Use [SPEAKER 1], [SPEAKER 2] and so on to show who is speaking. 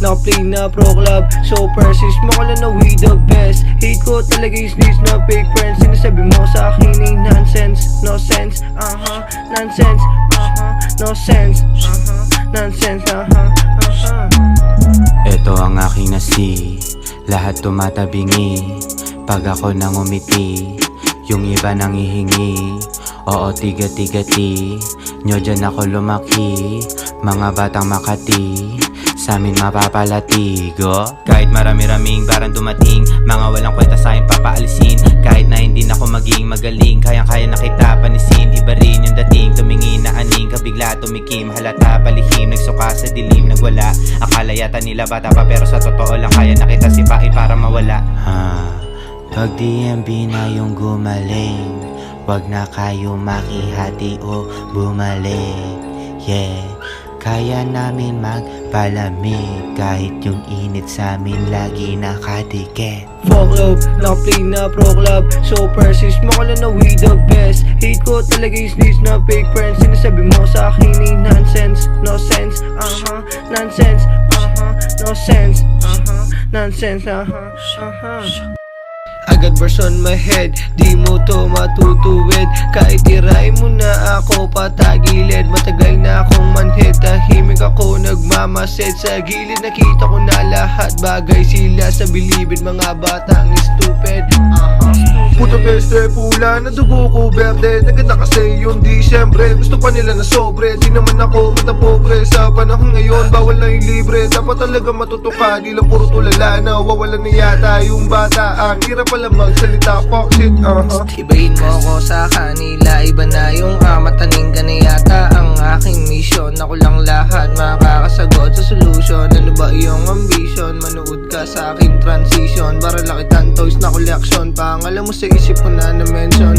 [SPEAKER 1] naka-play na pro club. So persis mo ko lang na we the best. Hate ko talaga yung snitch na fake friends. Sinasabi mo sa akin ay nonsense. No sense, nonsense, no sense, nonsense,
[SPEAKER 2] Ito ang aking nasi, lahat tumatabingi. Pag ako nang umiti, yung iba nang hihingi. Oo, tiga-tigati, nyo dyan ako lumaki. Mga batang Makati, sa amin mapapalatigo. Kahit marami-raming parang dumating, mga walang kwenta sa'kin papaalisin. Kahit na hindi na ako maging magaling, kayang-kaya na kita panisin. Iba rin yung dating, tumingin na aning, kabigla tumikim, halata palihim. Nagsuka sa dilim, nagwala. Akala yata nila bata pa, pero sa totoo lang kaya na kita sipain para mawala. Pag DMB na yung gumaling, wag na kayo makihati o bumalik. Yeah, kaya namin magpalamig, kahit yung init sa amin lagi nakadikit.
[SPEAKER 1] Fuck love, naka-play na pro club. So persis mo ko lang na we the best. Hate ko talaga yung snitch na fake friends. Sinasabi mo sa akin ay nonsense. No sense, nonsense, no sense, nonsense, I got bars on my head, di mo to matutuwid. Kahit tirahin mo na ako patagilid. Matagal na akong manhid, tahimik ako nagmamasid. Sa gilid nakita ko na lahat bagay sila sa bilibid. Mga batang stupid,
[SPEAKER 3] Puto peste, pula na dugo ko berde. Naganda kasi yung Disyembre. Gusto pa nila na sobre, di naman ako matapobre. Sa panahon ngayon, bawal na yung libre. Dapat talaga matuto ka, di lang puro tulala na wawalan na yata yung bata. Ang hirap pala magsalita, fuck shit,
[SPEAKER 4] Ibahin mo ako sa kanila, iba na yung mataning ka na yata. Ang aking mission, ako lang lahat makakasagot sa solution. Ano ba iyong ambition? Manood ka sa aking transition para lakitan toys na collection. Pangalan mo sa isip ko na na-mention,